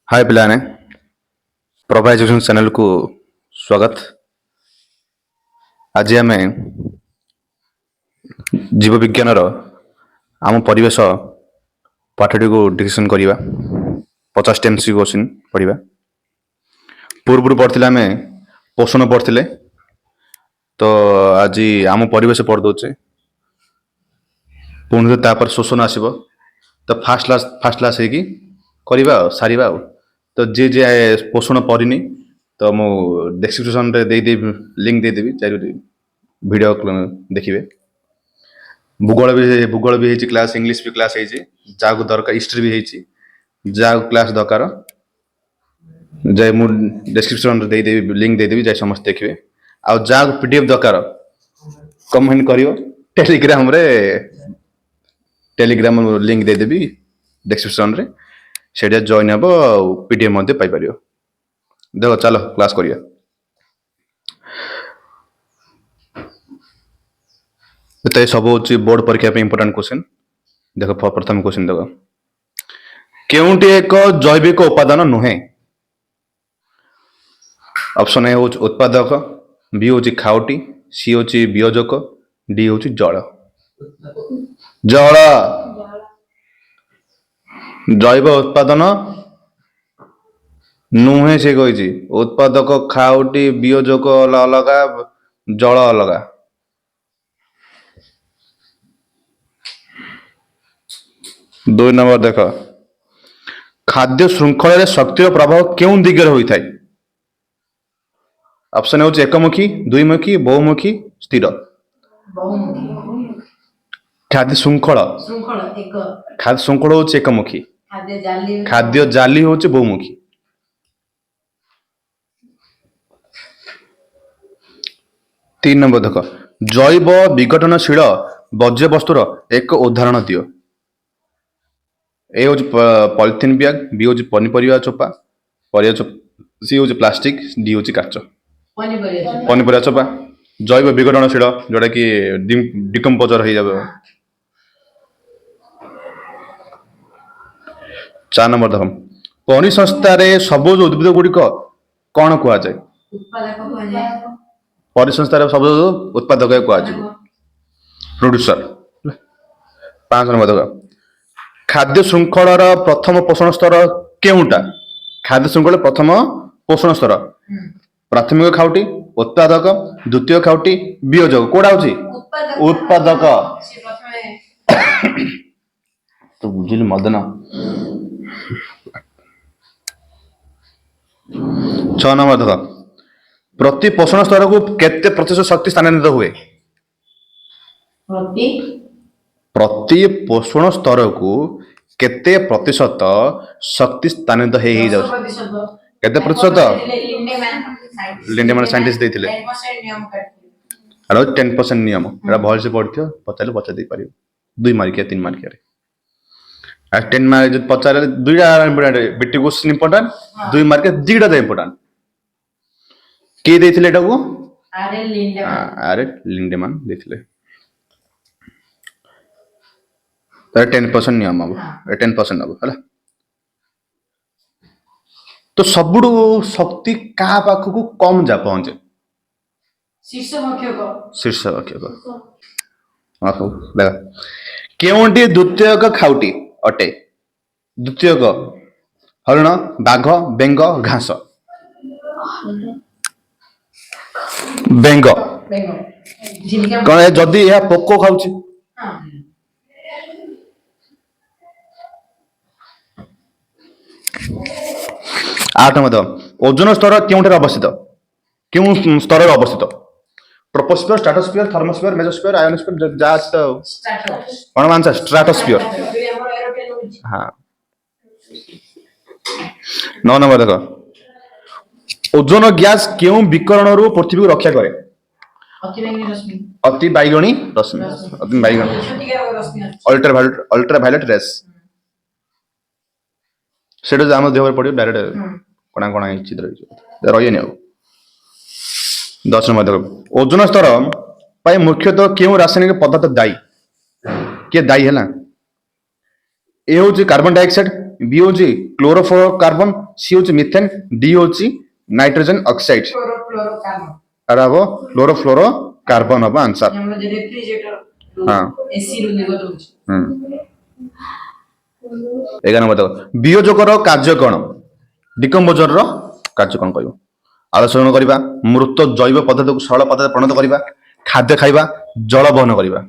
हाय पिलाने Prabha education channel को स्वागत। आज आम जीव विज्ञान आम परिवेश पाठटी को डिस्कसन करवा 50 टी क्वेश्चन पढ़ा। पूर्व पढ़ते आम पोषण पढ़ते तो आज आम परिवेश पढ़ दौचे पुणी तापर शोषण आसब तो फास्ट क्लास करवा सारिबा तो जे पोषण पढ़नी तो मु डिस्क्रिप्शन रे लिंक देदेवी चारि वीडियो देखिए। भूगोल भी है क्लास, इंग्लिश भी क्लास है जहाँ दरकार, हिस्ट्री भी है जहाँ क्लास दरकार जाए मु डिस्क्रिप्शन रे देदेवी लिंक देदेवी जाए समस्त देखिए। आ जहाँ पीडीएफ दरकार कमेंट करियो टेलीग्राम लिंक देदेवी डिस्क्रिप्शन रे सेटा जॉइन हम पीडीएफ मध्य पाई परियो। देखो चलो क्लास करिया। तो सब हूँ बोर्ड परीक्षा इंपोर्टेंट क्वेश्चन। देखो प्रथम क्वेश्चन देखो, केउंटी एक जैविक उपादान नुहे? ऑप्शन ए हूँ उत्पादक, बी हूँ खाउटी, सी हूँ वियोजक, डी हूँ जल। जल जैव उत्पादन नुहे से कही। उत्पादक, खाउटी, वियोजक अलग, जल अलग। दुई नंबर देख, खाद्य श्रृंखल शक्तिर प्रभाव क्यों दिगरे होता है? ऑप्शन हूँ एकमुखी, दुईमुखी, बहुमुखी, स्थिर। खाद्य श्रृंखल हूँ एकमुखी, खाद्य जाली हूँ बहुमुखी। तीन नंबर देख, जैव विघटनशील वर्ज्य वस्तुर एक उदाहरण दियो। ए हूँ पॉलिथीन बैग, बी हूँ पनीपरिया चोपा, सी हूँ प्लास्टिक, डी हूँ काच। पनीपरिया चोपा जैव विघटनशील जोटा कि डिकम्पोजर हो जाए। 4 नंबर देख, परिसंस्था सबुज उद्भिद गुड़िक कौन कह जाए? परिसंस्था सबुज उत्पादक कह प्रोड्यूसर। 5 नंबर देख, खाद्य श्रृंखल प्रथम पोषण स्तर केउटा? खाद्य श्रृंखल प्रथम पोषण स्तर प्राथमिक खाउटी, उत्पादक, द्वितीय खाउटी, वियोजक। कोड़ा होची उत्पादक। तो बुझिल मदन। 6 नंबर देख, प्रति पोषण स्तर को केते प्रतिशत शक्ति स्थानांतरित हुए? प्रति पोषण स्तर को केते प्रतिशत शक्ति स्थानांतरित हे जाउ? केते प्रतिशत? लिंडेमैन साइंटिस्ट देथिले 10% नियम। एटा भल से पढ़थियो, पचाले पचा दे परियो। 2 मार्किया 3 मार्किया रे। आ 10 मार्क जो पचाले दुईटा इंपोर्टेंट, बिटी क्वेश्चन इंपोर्टेंट, 2 मार्किया दुईटा दे इंपोर्टेंट। के देथिले एटा को? आरे लिंडेमैन देथिले। तो 10% नियम अब 10% अब है। तो सबुडू शक्ति का पाखु कम जा पहुंचे? शीर्ष भक्षक। केउंटी द्वितीयक खाउटी अटे? द्वितीयक हरिण, बाघ, बेंग, घास। बेंग। कौन जदि यह पोको खाउची? 8 नंबर, ओजोन स्तर क्यों अवस्थित? क्यों स्तर अवस्थित? Troposphere, stratosphere, thermosphere, mesosphere, ionosphere, जा कौन आंसर? स्ट्रेटोस्फियर। हाँ। 9 नंबर देख, ओजोन गैस क्यों विकरण रु पृथ्वी को रक्षा करे? अति बैगणी रश्मि। अति बैगणी अल्ट्रावायलेट रेस। सेटा आम देह पड़ो डायरेक्ट कणा कणा चित्र रही नहीं। 10 नंबर देख, ओजोन स्तर पाई मुख्यतः क्यों रासायनिक पदार्थ दायी? किए दायी है? ए हूँ कार्बन डाइऑक्साइड, बी हूँ क्लोरोफ्लोरोकार्बन, सी हूँ मिथेन, डी हूँ नाइट्रोजन ऑक्साइड। अरे हम क्लोरोफ्लोरोकार्बन हम आंसर। हाँ 11 नंबर देखो वियोजकर कार्य कौन डिकम्पोजर कार्य कौन कहब आलोचना करवा मृत जैव पदार्थ को सरल पदार्थ परिणत करवा खाद्य खाଇବା जल बहन करवा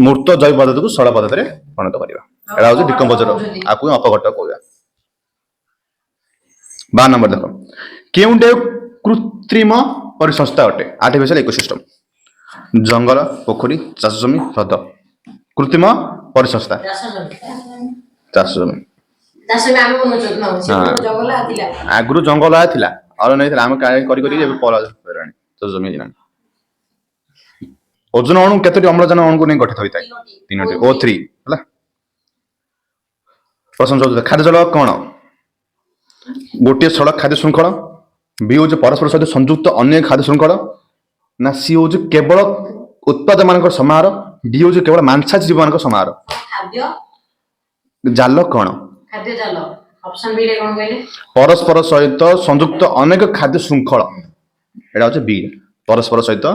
मृत जैव पदार्थ को सरल पदार्थ परिणत करवा एटा हूँ डिकम्पोजर आपको अपघट्ट कहवा 12 नंबर देख केउंटे कृत्रिम परिसंस्था अटे आर्टिफिशियल इकोसिस्टम जंगल पोखरी चाष जमी ह्रद कृत्रिम परिसंस्था चाष जमी आगु जंगल आया और नहीं आम जमी ओजन अणु केतोटी अम्लजान अणु को नहीं गठित होता है तीनोटी O3 है प्रश्न खाद्य जल कौन गोटे सड़क खाद्य श्रृंखल बी हूँ परस्पर सहित संयुक्त अन्य खाद्य श्रृंखल ना सी हूँ केवल उत्पाद मान समाहार डी हूँ केवल मांसाहारी जीव मान समाहार जाल कौन परस्पर सहित संयुक्त अनेक खाद्य श्रृंखल एटा हूँ बी परस्पर सहित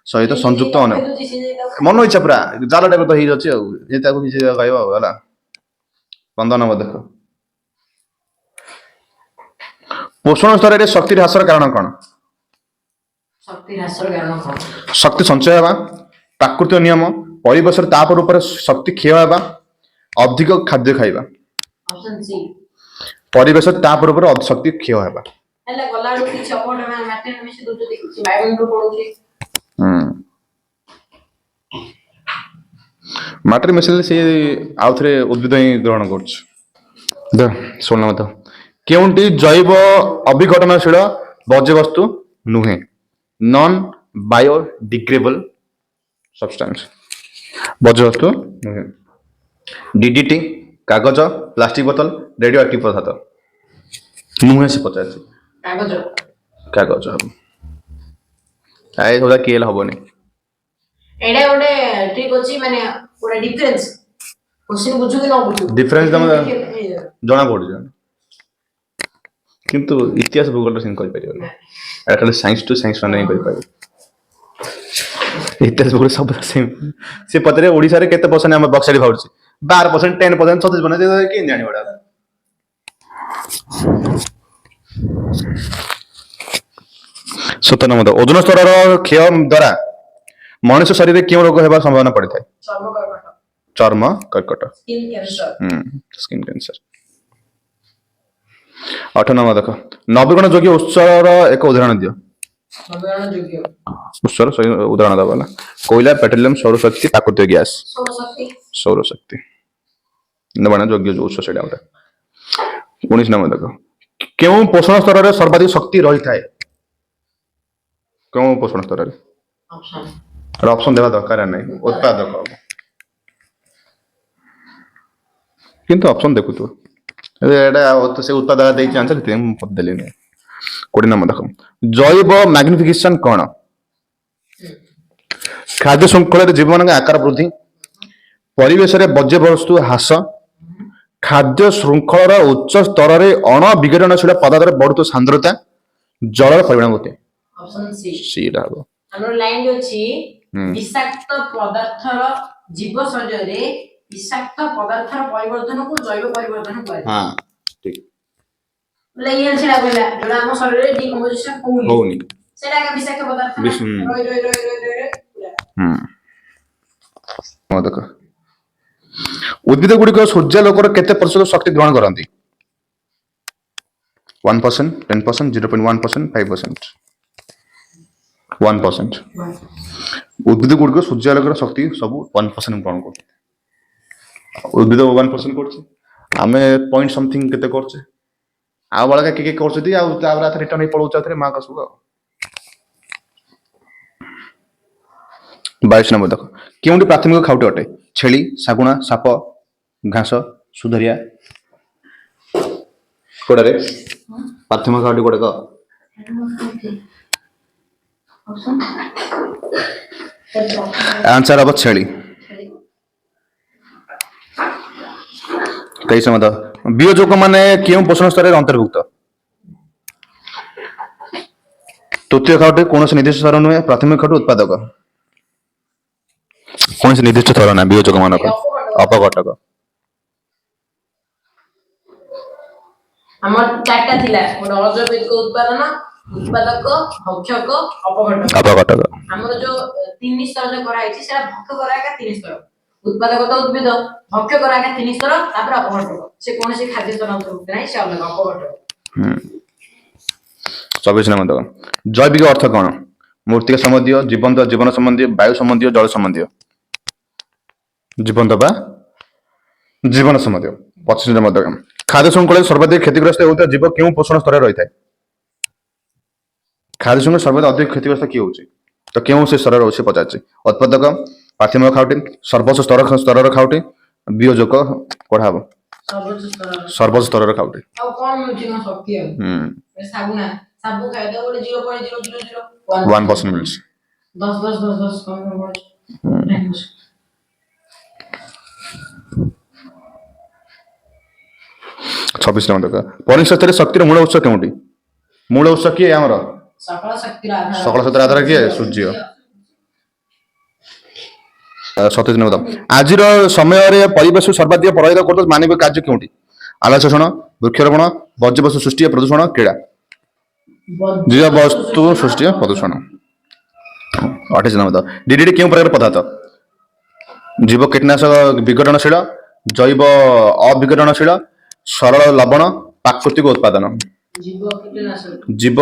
सहित संयुक्त अनेक मन इच्छा पूरा जाल टाइप तो कहला 15 नंबर देख पोषण स्तर में शक्ति ह्रासर कारण कौन शक्ति संचय होगा प्राकृतिक नियम परिवेश ताप रूप शक्ति क्षय होगा अधिक खाद्य खाଇବା परिवेश ताप रूप शक्ति क्षय होगा माटर मिसल से आउ थे उद्भिद ही ग्रहण कर शुण मत केउंटी जैव अभिघटनशील वर्ज्यवस्तु नुहे नॉन बायोडिग्रेडेबल सब्सटेंस वर्ज्यवस्तु नुहे डीडीटी कागज प्लास्टिक बोतल रेडियो एक्टिव पदार्थ नुहे से पचार कागज आए थोड़ा केल हबनी एडा ओडे ठीक अछि माने पूरा डिफरेंस क्वेश्चन बुझु कि न बुझु डिफरेंस तम जणा पड़ जान किंतु इतिहास भूगोल सिंह कहि परियो एटा खाली साइंस टू साइंस नहीं कहि पारि इतिहास भूगोल सब सेम से पतरे ओडिसा रे केते परसेंट हम बक्सारी भाउछि 12% 10% 36 बने के जानि बडा 17 नंबर ओजोन स्तर क्षय द्वारा मनुष्य शरीर में क्यों रोग होगा संभावना पड़ता है चर्म कर्कट स्किन कैंसर 8 नंबर देखो नवीकरण योग्य उत्सर एक उदाहरण दियो उत्सर उदाहरण दबाला कोयला पेट्रोलियम सौरशक्ति प्राकृतिक गैस सौरशक्ति नवीकरण योग्य उत्स सेटा उठा 19 नंबर देखो क्यों पोषण स्तर में सर्वाधिक शक्ति रही थाए क्यों पोषण स्तर में ऑप्शन देवा दरकार नहीं उत्पादक किंतु ऑप्शन देखु तो एटा तो से उत्पादक देई आंसर ते हम पद देली नहीं 20 नंबर देखो जैव मैग्निफिकेशन कौन खाद्य श्रृंखल जीव मान आकार वृद्धि परिवेश रे वर्ज्य वस्तु ह्रास खाद्य श्रृंखल उच्च स्तर रे अण विघटनशील पदार्थ बढ़ुत सांद्रता जल परिमाण होते ऑप्शन सी रहबो हमर लाइन अछि विषाक्त पदार्थर जीव शरीर रे विषाक्त पदार्थर परिवर्तन को जैव परिवर्तन कहै हां ठीक लेयन छला कहला जोड़ा हम शरीर रे डिकम्पोजिशन होउनी सेटा का विषाक्त पदार्थ मदक उद्भिद गुडी को सूर्यालोकर केते प्रतिशत शक्ति ग्रहण करंती 1% 10% 0.1% 5% 1% उद्भिद गुडी को सूर्यालोकर शक्ति सब 1% ग्रहण करते उद्भिद 1% करছে आमे पॉइंट समथिंग केते करছে आ बळका के करछती आ ताबरा रिटर्न पळौछ आथरे मा कसु 22 नंबर देखो केउंटी प्राथमिक खाउटी अटे छेली सागुणा साप घास सुधरिया कोडरे प्राथमिक खाउटी कोडे का आंसर अब छेली 23 नंबर ବିୟୋଜକ ମାନେ କେଉଁ ପୋଷଣ ସ୍ତରରେ ଅନ୍ତର୍ଭୁକ୍ତ? ତୃତୀୟ ଖାଉଟି କୌଣସି ନିର୍ଦ୍ଦିଷ୍ଟ ସ୍ତର ନୁହେଁ, ପ୍ରାଥମିକ ଖାଉଟି ଉତ୍ପାଦକ। କୌଣସି ନିର୍ଦ୍ଦିଷ୍ଟ ସ୍ତର ନାହିଁ ବିୟୋଜକ ମାନଙ୍କ। ଅପଘଟକ। ଆମର ଚାରିଟା ଥିଲା, ଗୋଟେ ଅଜୈବିକ ଉତ୍ପାଦନ, ଉତ୍ପାଦକ, ଭକ୍ଷକ, ଅପଘଟକ। ଅପଘଟକ। ଆମର ଯୋଉ 3 ସ୍ତର ଯୋଉ କରାହେଇଛି ସେଟା ଭକ୍ଷକର ଏକା 3 ସ୍ତର। ଉତ୍ପାଦକ ତ ଉଦ୍ଭିଦ, ଭକ୍ଷକର ଏକା 3 ସ୍ତର, ତାପରେ ଅପଘଟକ। ସେ କୌଣସି ଖାଦ୍ୟ ସ୍ତର ଅନ୍ତର୍ଭୁକ୍ତ ନାହିଁ, ସେ ଅଲଗା ଅପଘଟକ। 24 ନମ୍ବର ଜୈବିକ ଅର୍ଥ କଣ? ମୂର୍ତ୍ତିକା ସମ୍ବନ୍ଧୀୟ, ଜୀବନ୍ତ ଜୀବନ ସମ୍ବନ୍ଧୀୟ, ବାୟୁ ସମ୍ବନ୍ଧୀୟ, ଜଳ ସମ୍ବନ୍ଧୀୟ। ଜୀବନ୍ତ ବା ଜୀବନ ସମ୍ବନ୍ଧୀୟ। 25 ନମ୍ବର ଖାଦ୍ୟ ଶୃଙ୍ଖଳରେ ସର୍ବାଧିକ କ୍ଷତିଗ୍ରସ୍ତ ହେଉଥିବା ଜୀବ କେଉଁ ପୋଷଣ ସ୍ତରରେ ରହିଥାଏ? ଖାଦ୍ୟ ଶୃଙ୍ଖଳରେ ସର୍ବାଧିକ ଅଧିକ କ୍ଷତିଗ୍ରସ୍ତ କିଏ ହଉଛି? ତ କେଉଁ ସେ ସ୍ତରରେ ରହୁଛି ପଚାରୁଛି। ଉତ୍ପାଦକ, ପ୍ରାଥମିକ ଖାଉଟି, ସର୍ବୋଚ୍ଚ ସ୍ତରର ଖାଉଟି, ବିୟୋଜକ ପଢା ହବ। ସର୍ବୋଚ୍ଚ ସ୍ତରର ଖାଉଟି। ଆଉ କଣ ମିଳୁଛି କଣ ଶକ୍ତି ଆଉ? ସାବୁ ନା, ସାବୁ ଖାଇଦବ ଗୋଟେ 1% ମିଳୁଛି। 10 କଣ ପଡୁଛି? 26 ନମ୍ବର ପରିଶେଷରେ ଶକ୍ତିର ମୂଳ ଉତ୍ସ କେଉଁଠି? ମୂଳ ଉତ୍ସ କିଏ ଆମର? ସକଳ ଶକ୍ତିର ଆଧାର। ସକଳ ଶକ୍ତିର ଆଧାର କିଏ? ସୂର୍ଯ୍ୟ। 27 ନମ୍ବର ଆଜିର ସମୟରେ ପରିବେଶ ସର୍ବାଧିକ ପ୍ରଭାବିତ କରୁଥିବା ମାନବିକ କାର୍ଯ୍ୟ କେଉଁଠି? ଆଲୋକ ଶୋଷଣ, ବୃକ୍ଷରୋପଣ, ବର୍ଜ୍ୟବସ୍ତୁ ସୃଷ୍ଟି, ପ୍ରଦୂଷଣ, କ୍ରୀଡ଼ା। ଜୀବ ବସ୍ତୁ ସୃଷ୍ଟି, ପ୍ରଦୂଷଣ। 28 ନମ୍ବର ଡିଡିଟି କେଉଁ ପ୍ରକାର ପଦାର୍ଥ? ଜୀବ କୀଟନାଶକ ବିଘଟନଶୀଳ, ଜୈବ ଅବିଘଟନଶୀଳ, ସରଳ ଲବଣ, ପ୍ରାକୃତିକ ଉତ୍ପାଦନ। ଜୀବ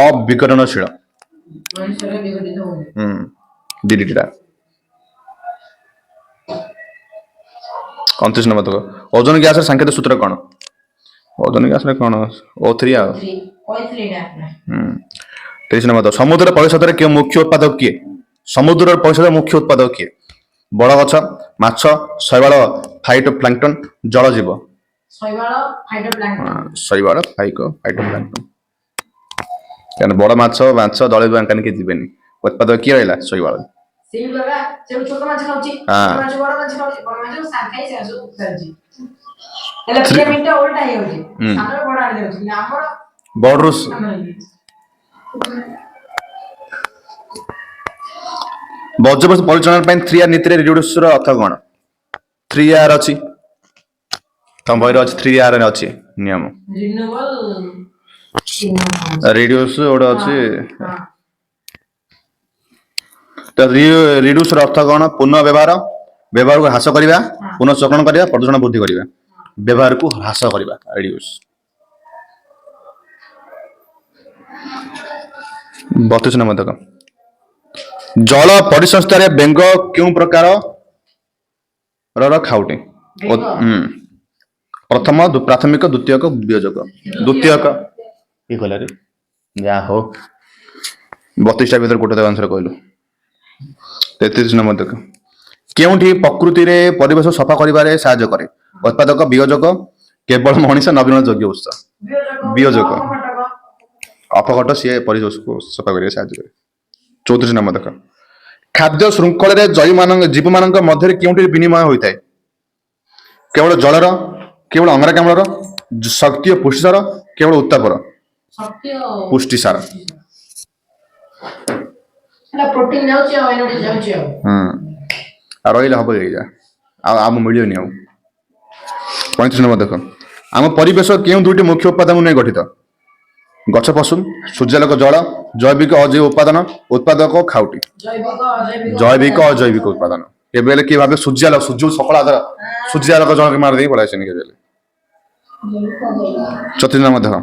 ଅବିଘଟନଶୀଳ। ଡିଡିଟି ଟା। 29 ନମ୍ବର ଓଜୋନ ଗ୍ୟାସର ସାଂକେତିକ ସୂତ୍ର କଣ? ଓଜୋନ ଗ୍ୟାସରେ କଣ O3 ଆଉ। 23 ନମ୍ବର ସମୁଦ୍ର ପରିଷଦରେ କେଉଁ ମୁଖ୍ୟ ଉତ୍ପାଦକ କିଏ? ସମୁଦ୍ରର ପରିଷଦର ମୁଖ୍ୟ ଉତ୍ପାଦକ କିଏ? ବଳ ଗଛ, ମାଛ, ଶୈବାଳ, ଫାଇଟୋପ୍ଲାଙ୍କଟନ, ଜଳଜୀବ। ଶୈବାଳ, ଫାଇଟୋପ୍ଲାଙ୍କଟନ। କାରଣ ବଡ ମାଛ ଜଳଜୀବ ଆଙ୍କାନି କିଏ ଯିବେନି। ଉତ୍ପାଦକ କିଏ ରହିଲା? ଶୈବାଳ। ଛୋଟ ମାଛ ଖାଉଛି, ବଡ ମାଛ ଖାଉଛି, ବଡ ମାଛ ଖାଇ ହେଲେ ପିରାମିଡଟା ଓଲଟା ହେଇଯାଉଛି। ସାନର ବଡ ଆଡେ ଯାଉଛି। ଆମର ବଡରୁ ବର୍ଜ୍ୟବସ୍ତୁ ପରିଚାଳନା ପାଇଁ 3R ନୀତିରେ ରିଡ୍ୟୁସର ଅର୍ଥ କଣ? 3R ଅଛି। ତମ ବହିରେ ଅଛି 3R ଅଛି ନିୟମ। ରିଡ୍ୟୁସ ଗୋଟେ ଅଛି। ତ ରିଡ୍ୟୁସର ଅର୍ଥ କଣ? ପୁନଃ ବ୍ୟବହାରକୁ ହ୍ରାସ କରିବା, ପୁନଃ ଚକ୍ରଣ କରିବା, ପ୍ରଦୂଷଣ ବୃଦ୍ଧି କରିବା। ବ୍ୟବହାରକୁ ହ୍ରାସ କରିବା ରିଡ୍ୟୁସ। 32 ନମ୍ବର ଦେଖ ଜଳ ପରିସଂସ୍ଥାରେ ବେଙ୍ଗ କେଉଁ ପ୍ରକାର ଖାଉଟି? ପ୍ରଥମ, ପ୍ରାଥମିକ, ଦ୍ୱିତୀୟକ, ବିୟୋଜକ। ଦ୍ୱିତୀୟକ କିଏ କହିଲା ରେ? ଯାହା ହଉ 32ଟା ଭିତରେ ଗୋଟେ ଆନ୍ସର କହିଲୁ। 33 ନମ୍ବର ଦେଖ କେଉଁଠି ପ୍ରକୃତିରେ ପରିବେଶ ସଫା କରିବାରେ ସାହାଯ୍ୟ କରେ? ଉତ୍ପାଦକ, ବିୟୋଜକ, କେବଳ ମଣିଷ, ନବୀନ ଯୋଗ୍ୟ ଉତ୍ସ। ବିୟୋଜକ। ଅପଘଟ ସିଏ ପରିବେଶକୁ ସଫା କରିବାରେ ସାହାଯ୍ୟ କରେ। 34 ନମ୍ବର ଦେଖ ଖାଦ୍ୟ ଶୃଙ୍ଖଳରେ ଜୀବମାନଙ୍କ ମଧ୍ୟରେ କେଉଁଠି ବିନିମୟ ହୋଇଥାଏ? କେବଳ ଜଳର, କେବଳ ଅଙ୍ଗାରକାମ୍ଳର, ଶକ୍ତି ଓ ପୁଷ୍ଟିସାର, କେବଳ ଉତ୍ତାପର। ପୁଷ୍ଟିସାର। ପ୍ରୋଟିନ ଯାଉଛି ଆଉ ଏନର୍ଜି ଯାଉଛି ଆଉ ରହିଲେ ହବ ଏଇଟା ଆଉ ମିଳିବନି ଆଉ। 35 ନମ୍ବର ଦେଖ ଆମ ପରିବେଶ କେଉଁ ଦୁଇଟି ମୁଖ୍ୟ ଉପାଦାନ ନେଇ ଗଠିତ? ଗଛ, ପଶୁ, ସୂର୍ଯ୍ୟାଲୋକ, ଜଳ, ଜୈବିକ ଅଜୈବ ଉପାଦାନ, ଉତ୍ପାଦକ, ଖାଉଟି। ଜୈବିକ ଅଜୈବିକ ଉତ୍ପାଦନ। କେବେ ହେଲେ କିଏ ଭାବେ ସୂର୍ଯ୍ୟାଲୋକ, ସୂର୍ଯ୍ୟ ସକଳ ଆଧାର, ସୂର୍ଯ୍ୟାଲୋକ ଜଣକ ମାରିଦେଇ ପଳାଇ ଆସେନି କେବେ ହେଲେ। 34 ନମ୍ବର ଦେଖ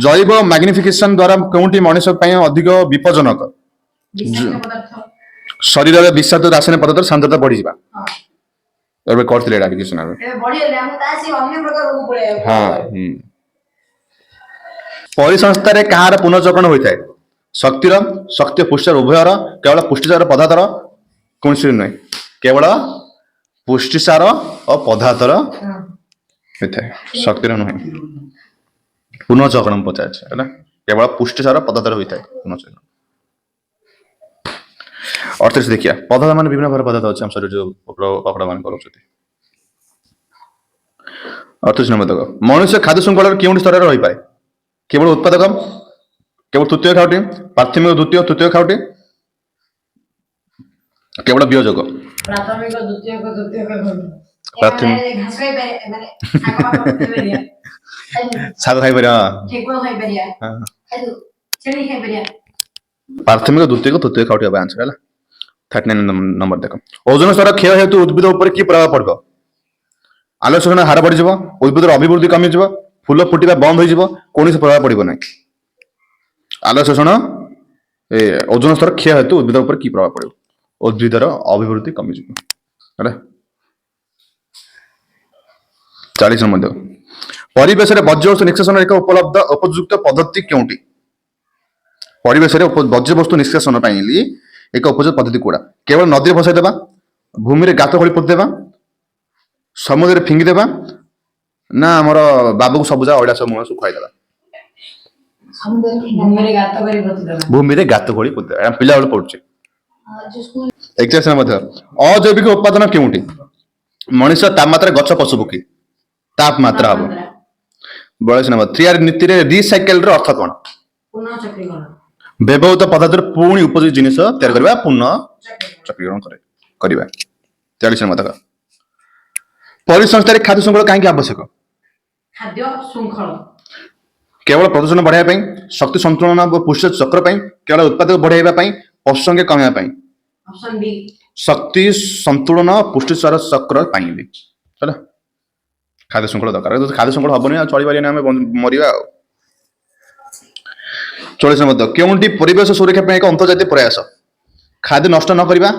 ଜୈବ ମ୍ୟାଗ୍ନିଫିକେସନ ଦ୍ୱାରା କେଉଁଟି ମଣିଷ ପାଇଁ ଅଧିକ ବିପଜ୍ଜନକ? ଶରୀରରେ ବିଷାକ୍ତ ରାସାୟନିକ ପଦାର୍ଥ ସାନ୍ଦ୍ରତା ବଢିଯିବା। ଏବେ କରିଥିଲେ ଏଇଟା କିଛି ନା ପରିସଂସ୍ଥାରେ କାହାର ପୁନଃଚକ୍ରଣ ହୋଇଥାଏ? ଶକ୍ତିର, ଶକ୍ତି ପୁଷ୍ଟିସାର ଉଭୟର, କେବଳ ପୁଷ୍ଟିସାର ପଦାର୍ଥର? କୌଣସି ନୁହେଁ, କେବଳ ପୁଷ୍ଟିସାର ଓ ପଦାର୍ଥର ହୋଇଥାଏ, ଶକ୍ତିର ନୁହେଁ। ପୁନଃଚକ୍ରଣ ପଚାରୁଛି ହେଲା, କେବଳ ପୁଷ୍ଟିସାର ପଦାର୍ଥର ହୋଇଥାଏ ପୁନଃଚକ୍ରଣ। 38 ଦେଖିବା ପଦାର୍ଥ ମାନେ ବିଭିନ୍ନ ପ୍ରକାର ପଦାର୍ଥ ଅଛି ଆମ ଶରୀରରେ ଯୋଉ ଅକଡା ମାନେ କରୁଛନ୍ତି। 38 नंबर तक मनुष्य खाद्य श्रृंखलार केउं स्तर रे रहि पाए केवल उत्पादक केवल तृतीय खाउटी प्राथमिक द्वितीय तृतीय खाउटी केवल वियोजक प्राथमिक द्वितीय तृतीय प्राथमिक घास खाई पारे माने ଶାଗ ପାଗ ଖାଇ ପାରିବା ଶାଗ ଖାଇ ପାରିବା ଠେକୁଆ ଖାଇ ପାରିବା ଛେଳି ଖାଇ ପାରିବା प्राथमिक द्वितीय तृतीय खाउटी अब आंसर है 39 नंबर देख ओजोन स्तर क्षय हेतु उद्भिद ऊपर की प्रभाव पड़ब आलोक शोषण हार बढ़ जाव उद्भिदर अभिवृद्धि कमी जाव फूल फुटिबा बंद हो कौन प्रभाव पड़ब ना आलोक शोषण ओजोन स्तर क्षय हेतु उद्भिद ऊपर की प्रभाव पड़ब उद्भिदर अभिवृद्धि कमी जाव 40 नंबर देख परिवेश वर्ज्यवस्तु निष्कासन एक उपलब्ध उपयुक्त पद्धति क्योंटी परिवेश वर्ज्यवस्तु निष्कासन एक उपयुक्त पद्धति कौड़ा केवल नदी भसाई देवा भूमि में गात खोली पोति देवा समुद्र फिंगी देवा ना आमर बाबू को सबुजा अड़ा सब मूल सुखाई देवा भूमि में गात खोली पोति देवा पिला बेले पड़ुचे 41 नंबर अजैविक उत्पादन क्योंटी मनुष्य तापमात्रा गछ पशु पक्षी तापमात्रा हम 42 नंबर 3 नीति रिसाइकल अर्थ कौन व्यवहृत पदार्थ पुणी उपयोगी जिनिस तैयार करबा पुनः चक्रीकरण करबा 43 नंबर तक परिसंस्था खाद्य श्रृंखला कहीं आवश्यक खाद्य श्रृंखला केवल प्रदूषण बढ़ाइबा शक्ति संतुलन और पुष्ट चक्र केवल उत्पादक बढ़ाइबा पशु संख्या कमाइबा ऑप्शन बी शक्ति संतुलन पुष्टि चक्र भी चला खाद्य श्रृंखला दरकार खाद्य श्रृंखला हबनी चली पारे आम मरिबा 44 नंबर केउंटी परिवेश सुरक्षा एक अंतर्जातीय प्रयास खाद्य नष्ट न करबा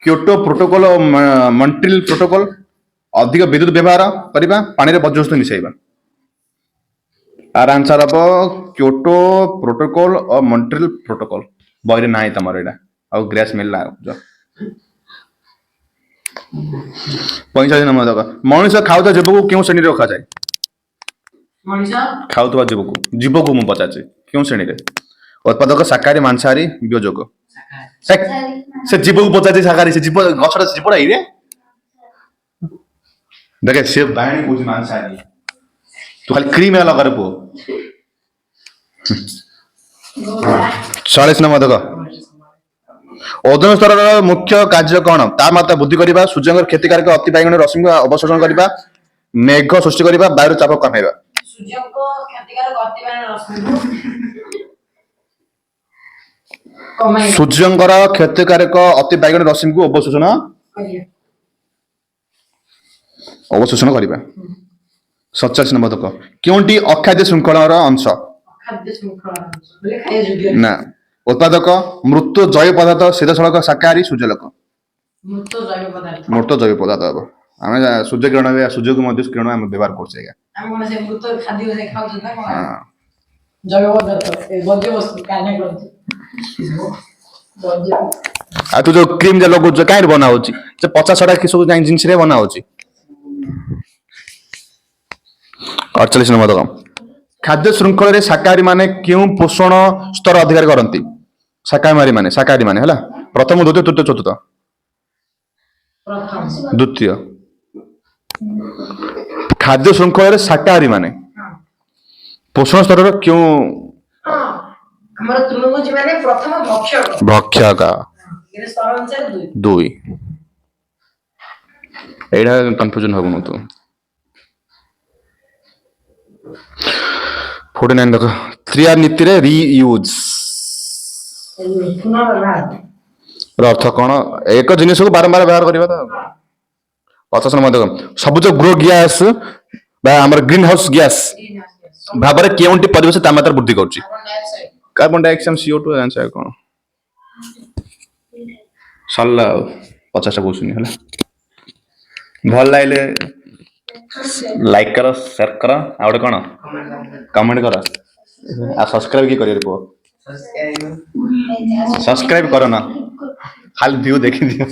क्योटो प्रोटोकॉल और मॉन्ट्रियल प्रोटोकॉल अधिक विद्युत व्यवहार करबा पानी रे वर्ज्यवस्तु मिसाइबा आर आंसर अब क्योटो प्रोटोकॉल और मॉन्ट्रियल प्रोटोकॉल बॉयरे नाही तमर एडा और ग्रेस मिलला 45 नंबर तक मनुष्य खाउता जीव को क्यों श्रेणी रखा जाए मनुष्य खाउता जीव को मु पचाचे क्यों श्रेणी रे उत्पादक शाकाहारी मांसाहारी वियोजक से जीव को पचाचे शाकाहारी से जीव गछड़ा जीव रे देखे से बाणी को मांसाहारी तू खाली क्रीम वाला कर पो 40 नंबर तक ओजोन स्तर मुख्य कार्य कौन तापमात्रा वृद्धि करबा सूर्यंकर क्षतिकारक अति बाइगण रश्मि अवशोषण करबा मेघ सृष्टि करबा वायु चाप कमाइबा सूर्यको क्षतिकारक अति बाइगण रश्मि कमाइबा सूर्यंकर क्षतिकारक अति बाइगण रश्मि को अवशोषण करबा 47 नंबर तक क्योंटी अखाद्य श्रृंखलार अंश खाद्य श्रृंखला बोले खाय योग्य ना उत्पादक मृत जैव पदार्थ सीधासलख शाकाहारी सूर्यलोक मृत जैव पदार्थ हम आम सूर्य किरण सूर्य को किरण आम व्यवहार कर तू जो क्रीम जो लगुच कहीं बना हो 50 कि सब जिनस बना हो 48 नंबर तक खाद्य श्रृंखल शाकाहारी माने क्यों पोषण स्तर अधिकार करती शाकाहारी माने है प्रथम द्वितीय तृतीय चतुर्थ द्वितीय खाद्य श्रृंखल शाकाहारी माने पोषण स्तर क्यों हमर तृणभोजी माने प्रथम भक्षक भक्षक ये स्तर अनुसार 2 एडा कंफ्यूजन होगु न तो 49 देखो 3 नीति रे रीयूज अर्थ कौन एक जिनिस को बारंबार व्यवहार करबा तो 50 नंबर देखो सबुज गृह गैस बा हमर ग्रीन हाउस गैस भाबरे केउंटी परिवेश तापमात्रा वृद्धि करछि कार्बन डाइऑक्साइड CO2 आंसर कौन सल्ला 50 टा क्वेश्चन हला भल लाइले लाइक करो शेयर करो आउट कौन कमेंट करो आ सब्सक्राइब की करियर को सब्सक्राइब करो ना खाली व्यू देखी दियो